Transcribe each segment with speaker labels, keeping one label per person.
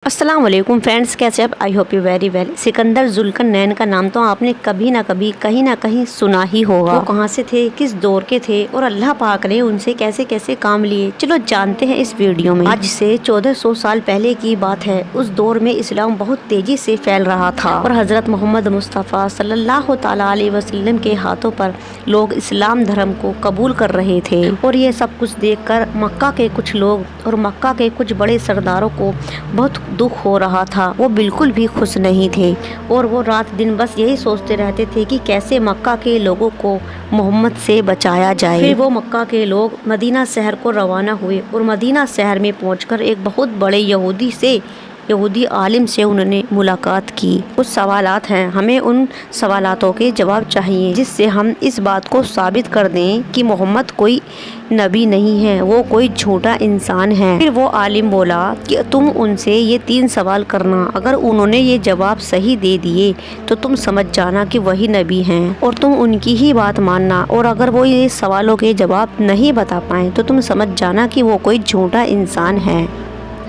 Speaker 1: अस्सलाम वालेकुम फ्रेंड्स, कैसे आप? I hope you very well. Sikandar Zulqarnain का नाम तो आपने कभी ना कभी कहीं ना कहीं सुना ही होगा। वो कहाँ से थे, किस दौर के थे और अल्लाह पाक ने उनसे कैसे कैसे काम लिए, चलो जानते हैं इस वीडियो में। आज से 1400 साल पहले की बात है। उस दौर में इस्लाम बहुत तेजी से फैल रहा था और हजरत मोहम्मद मुस्तफ़ा सल्लल्लाहु तआला अलैहि वसल्लम के हाथों पर लोग इस्लाम धर्म को कबूल कर रहे थे। और ये सब कुछ देखकर मक्का के कुछ लोग और मक्का के कुछ बड़े सरदारों को बहुत दुख हो रहा था। वो बिल्कुल भी खुश नहीं थे और वो रात दिन बस यही सोचते रहते थे कि कैसे मक्का के लोगों को मोहम्मद से बचाया जाए। फिर वो मक्का के लोग मदीना शहर को रवाना हुए और मदीना शहर में पहुंचकर एक बहुत बड़े यहूदी आलिम से उन्होंने मुलाकात की। कुछ सवालात हैं, हमें उन सवालातों के जवाब चाहिए जिससे हम इस बात को साबित कर दें कि मोहम्मद कोई नबी नहीं है, वो कोई झूठा इंसान है। फिर वो आलिम बोला कि तुम उनसे ये 3 सवाल करना, अगर उन्होंने ये जवाब सही दे दिए तो तुम समझ जाना कि वही नबी हैं और तुम उनकी ही बात मानना, और अगर वो ये सवालों के जवाब नहीं बता पाए तो तुम समझ जाना कि वो कोई झूठा इंसान है।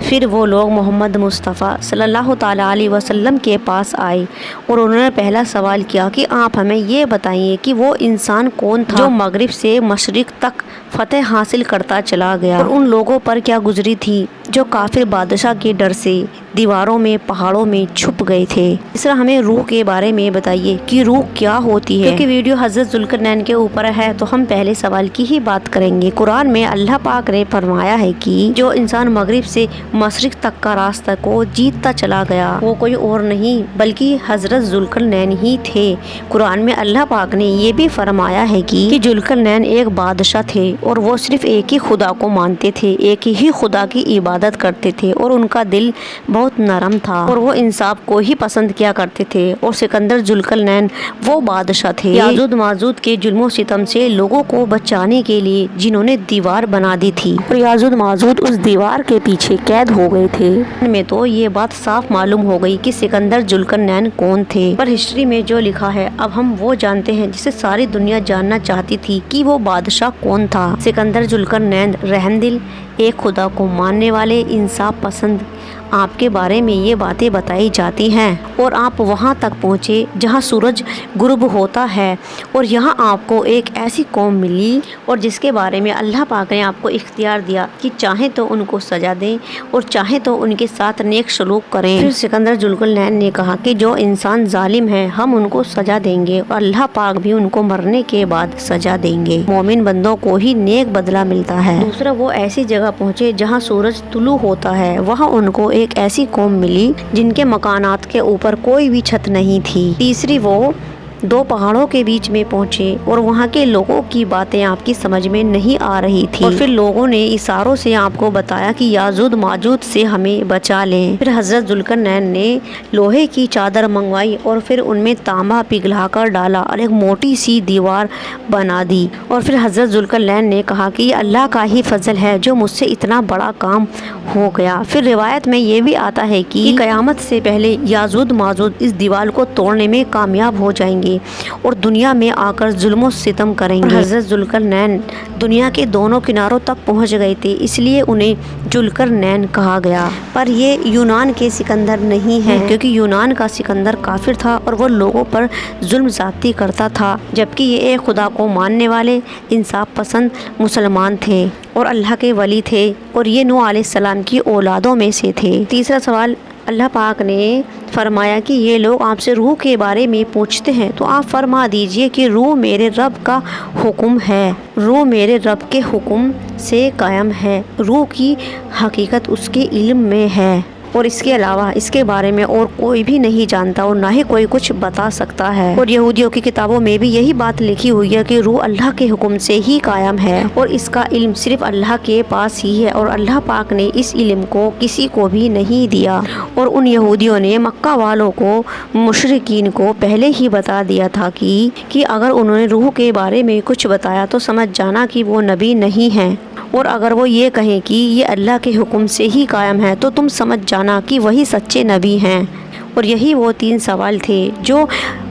Speaker 1: फिर वो लोग मोहम्मद मुस्तफ़ा सल्लल्लाहु तआला अलैहि वसल्लम के पास आए और उन्होंने पहला सवाल किया कि आप हमें ये बताइए कि वो इंसान कौन था जो मगरिब से मशरिक तक फतेह हासिल करता चला गया, और उन लोगों पर क्या गुजरी थी जो काफिर बादशाह के डर से दीवारों में पहाड़ों में छुप गए थे। तीसरा, हमें रूह के बारे में बताइए कि रूह क्या होती है। क्योंकि वीडियो हजरत जुल्करनैन के ऊपर है तो हम पहले सवाल की ही बात करेंगे। कुरान में अल्लाह पाक ने फरमाया है कि जो इंसान मगरिब से मशरिक तक का रास्ता को जीतता चला गया वो कोई और नहीं बल्कि हजरत जुल्करनैन ही थे। कुरान में अल्लाह पाक ने ये भी फरमाया है कि जुल्करनैन एक बादशाह थे और वो सिर्फ एक ही खुदा को मानते थे, एक ही खुदा की इबादत करते थे और उनका दिल बहुत नरम था और वो इंसाफ को ही पसंद किया करते थे। और सिकंदर जुल्करनैन वो बादशाह थे याजूज माजूद के जुल्मों सितम से लोगों को बचाने के लिए जिन्होंने दीवार बना दी थी और याजूज माजूद उस दीवार के पीछे कैद हो गए थे। में तो ये बात साफ मालूम हो गई कि सिकंदर जुल्करनैन कौन थे, पर हिस्ट्री में जो लिखा है अब हम वो जानते हैं जिसे सारी दुनिया जानना चाहती थी कि वो बादशाह कौन था। सिकंदर जुल्करनैन रहमदिल, एक खुदा को मानने वाले, इंसाफ पसंद। आपके बारे में ये बातें बताई जाती हैं और आप वहाँ तक पहुँचे जहाँ सूरज गुरूब होता है, और यहाँ आपको एक ऐसी कौम मिली और जिसके बारे में अल्लाह पाक ने आपको इख्तियार दिया कि चाहे तो उनको सजा दें और चाहे तो उनके साथ नेक सलूक करें। फिर सिकंदर जुल्करनैन ने कहा कि जो इंसान जालिम है हम उनको सजा देंगे और अल्लाह पाक भी उनको मरने के बाद सजा देंगे। मोमिन बंदों को ही नेक बदला मिलता है। दूसरा, वो ऐसी जगह पहुँचे जहाँ सूरज तुलू होता है, वहाँ उनको एक ऐसी कौम मिली जिनके मकानात के ऊपर कोई भी छत नहीं थी। तीसरी, वो 2 पहाड़ों के बीच में पहुंचे और वहां के लोगों की बातें आपकी समझ में नहीं आ रही थी और फिर लोगों ने इशारों से आपको बताया कि याजूज माजूद से हमें बचा लें। फिर हजरत जुल्करनैन ने लोहे की चादर मंगवाई और फिर उनमें तांबा पिघलाकर डाला और एक मोटी सी दीवार बना दी। और फिर हजरत जुल्करनैन ने कहा कि ये अल्लाह का ही फजल है जो मुझसे इतना बड़ा काम हो गया। फिर रिवायत में ये भी आता है कि कयामत से पहले याजूज माजूद इस दीवार को तोड़ने में कामयाब हो जाएंगे और दुनिया में आकर जुल्म सितम करेंगे। हजरत जुल्करनैन दुनिया के दोनों किनारों तक पहुंच गए थे, इसलिए उन्हें जुल्करनैन कहा गया। पर ये यूनान के सिकंदर नहीं है, क्योंकि यूनान का सिकंदर काफिर था और वो लोगों पर जुल्म ज़्यादती करता था, जबकि ये एक खुदा को मानने वाले इंसाफ पसंद मुसलमान थे और अल्लाह के वली थे और ये नूह अलैहिस्सलाम की औलादों में से थे। तीसरा सवाल, अल्लाह पाक ने फरमाया कि ये लोग आपसे रूह के बारे में पूछते हैं तो आप फरमा दीजिए कि रूह मेरे रब का हुक्म है, रूह मेरे रब के हुक्म से कायम है, रूह की हकीकत उसके इल्म में है और इसके अलावा इसके बारे में और कोई भी नहीं जानता और ना ही कोई कुछ बता सकता है। और यहूदियों की किताबों में भी यही बात लिखी हुई है कि रूह अल्लाह के हुक्म से ही कायम है और इसका इल्म सिर्फ अल्लाह के पास ही है और अल्लाह पाक ने इस इल्म को किसी को भी नहीं दिया। और उन यहूदियों ने मक्का वालों को, मुशरिकीन को पहले ही बता दिया था कि अगर उन्होंने रूह के बारे में कुछ बताया तो समझ जाना कि वो नबी नहीं है, और अगर वो ये कहें कि ये अल्लाह के हुक्म से ही कायम है तो तुम समझ जाना कि वही सच्चे नबी हैं। और यही वो 3 सवाल थे जो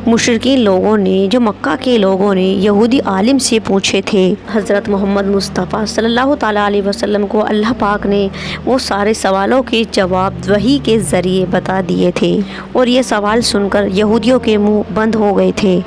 Speaker 1: मुशरिकीन लोगों ने, जो मक्का के लोगों ने यहूदी आलिम से पूछे थे। हज़रत मोहम्मद मुस्तफ़ा सल्लल्लाहु ताला अलैहि वसल्लम को अल्लाह पाक ने वो सारे सवालों के जवाब वही के ज़रिए बता दिए थे और ये सवाल सुनकर यहूदियों के मुंह बंद हो गए थे।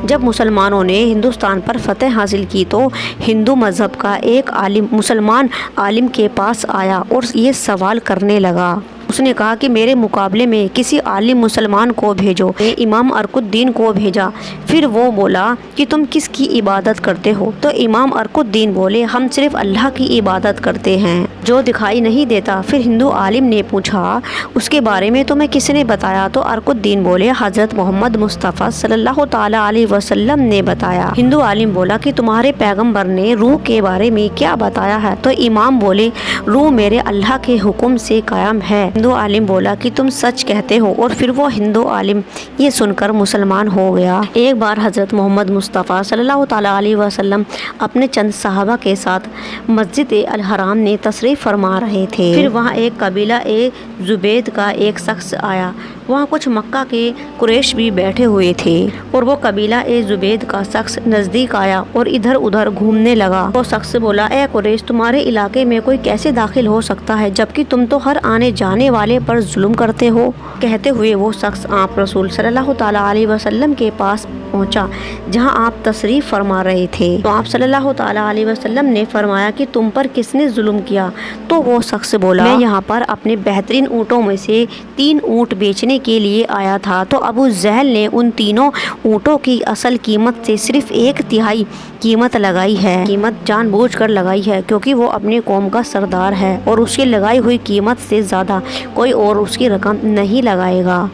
Speaker 1: जब मुसलमानों ने हिंदुस्तान पर फतह हासिल की तो हिंदू मज़हब का एक आलिम मुसलमान आलिम के पास आया और ये सवाल करने लगा। उसने कहा कि मेरे मुकाबले में किसी आलिम मुसलमान को भेजो। इमाम अरकुद्दीन को भेजा। फिर वो बोला कि तुम किसकी इबादत करते हो? तो इमाम अरकुद्दीन बोले, हम सिर्फ अल्लाह की इबादत करते हैं जो दिखाई नहीं देता। फिर हिंदू आलिम ने पूछा, उसके बारे में तुम्हें किसने बताया? तो अरकुद्दीन बोले, हज़रत मोहम्मद मुस्तफ़ा सल्लल्लाहु ताला अलैहि वसल्लम ने बताया। हिंदू आलिम बोला कि तुम्हारे पैगम्बर ने रूह के बारे में क्या बताया है? तो इमाम बोले, रूह मेरे अल्लाह के हुक्म से कायम है। हिंदू आलिम बोला कि तुम सच कहते हो। और फिर वो हिंदू आलिम ये सुनकर मुसलमान हो गया। एक बार हज़रत मोहम्मद मुस्तफ़ा सल्लल्लाहु ताला अलैहि वसल्लम अपने चंद सहाबा के साथ मस्जिद अल हराम में तशरीफ़ फरमा रहे थे। फिर वहाँ एक कबीला ज़ुबैद का एक शख्स आया। वहाँ कुछ मक्का के कुरैश भी बैठे हुए थे और वो कबीला ज़ुबैद का शख्स नज़दीक आया और इधर उधर घूमने लगा। वो शख्स बोला, ए कुरैश, तुम्हारे इलाके में कोई कैसे दाखिल हो सकता है जबकि तुम तो हर आने जाने वाले पर जुल्म करते हो? कहते हुए वो शख्स आप रसूल सल्लल्लाहु ताला अलैहि वसल्लम के पास पहुंचा जहां आप तशरीफ़ फरमा रहे थे। तो आप सल्लल्लाहु ताला अलैहि वसल्लम ने फरमाया कि तुम पर किसने जुल्म किया? तो वो शख्स बोला, मैं यहाँ पर अपने बेहतरीन ऊँटों में से 3 ऊँट बेचने के लिए आया था। तो अबू जहल ने उन तीनों ऊँटों की असल कीमत से सिर्फ 1/3 कीमत लगाई है। कीमत जानबूझकर लगाई है क्योंकि वो अपनी कौम का सरदार है और उसकी लगाई हुई कीमत से ज़्यादा कोई और उसकी रकम नहीं लगाएगा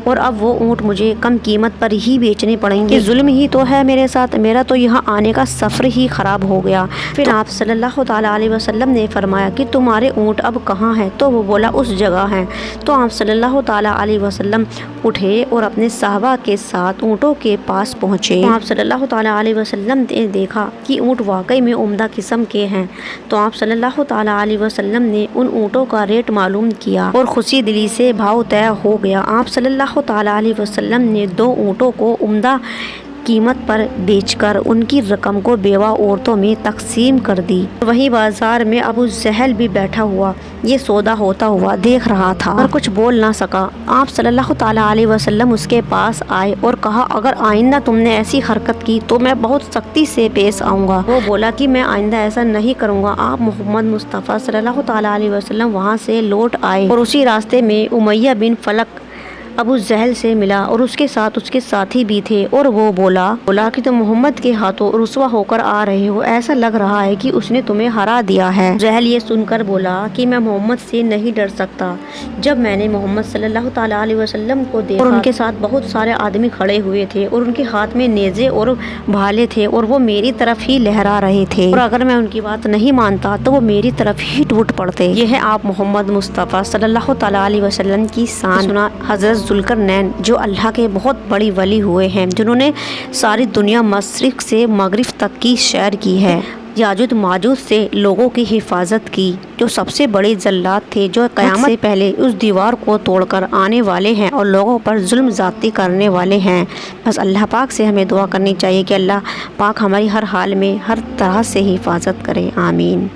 Speaker 1: और अब वो ऊँट मुझे कम कीमत पर ही बेचने पड़ेंगे। जुल्म ही तो है मेरे साथ। मेरा तो यहाँ आने का सफ़र ही ख़राब हो गया। फिर आप सल्लल्लाहु ताला अलैहि वसल्लम ने फरमाया कि तुम्हारे ऊँट अब कहाँ हैं? तो वो बोला, उस जगह हैं। तो आप सल्लल्लाहु ताला अलैहि वसल्लम उठे और अपने साहबा के साथ ऊँटों के पास पहुँचे। तो आप सल्लल्लाहु ताला अलैहि वसल्लम ने देखा कि ऊँट वाकई में उम्दा किस्म के हैं। तो आप सल्लल्लाहु ताला अलैहि वसल्लम ने उन ऊँटों का रेट मालूम किया और खुशी दिली से भाव तय हो गया। आप सल्लल्लाहु ताला अलैहि वसल्लम ने 2 ऊँटों को उम्दा कीमत पर बेचकर उनकी रकम को बेवा औरतों में तकसीम कर दी। वहीं बाजार में अबू जहल भी बैठा हुआ ये सौदा होता हुआ देख रहा था और कुछ बोल ना सका। आप सल्लल्लाहु ताला अलैहि वसल्लम उसके पास आए और कहा, अगर आइंदा तुमने ऐसी हरकत की तो मैं बहुत सख्ती से पेश आऊँगा। वो बोला कि मैं आइंदा ऐसा नहीं करूँगा। आप मोहम्मद मुस्तफ़ा सल्लल्लाहु ताला अलैहि वसल्लम वहाँ से लौट आए और उसी रास्ते में उमैया बिन फलक अबू जहल से मिला और उसके साथ उसके साथी भी थे और वो बोला कि तुम मोहम्मद के हाथों रुसवा होकर आ रहे हो। ऐसा लग रहा है कि उसने तुम्हें हरा दिया है। जहल ये सुनकर बोला कि मैं मोहम्मद से नहीं डर सकता। जब मैंने मोहम्मद सल्लल्लाहु ताला अलैहि वसल्लम को देखा और उनके साथ बहुत सारे आदमी खड़े हुए थे और उनके हाथ में नेज़े और भाले थे और वो मेरी तरफ ही लहरा रहे थे और अगर मैं उनकी बात नहीं मानता तो वो मेरी तरफ ही टूट पड़ते। ये है आप मोहम्मद मुस्तफ़ा सल्लल्लाहु ताला अलैहि वसल्लम की शान। सुना हज़रत ज़ुल्करनैन जो अल्लाह के बहुत बड़ी वली हुए हैं, जिन्होंने सारी दुनिया मशरिक़ से मगरिब तक की सैर की है। याजूज माजूज से लोगों की हिफाजत की, जो सबसे बड़े जल्लाद थे जो क़यामत से पहले उस दीवार को तोड़कर आने वाले हैं और लोगों पर जुल्म ज़्यादती करने वाले हैं। बस अल्लाह पाक से हमें दुआ करनी चाहिए कि अल्लाह पाक हमारी हर हाल में हर तरह से हिफाजत करे। आमीन।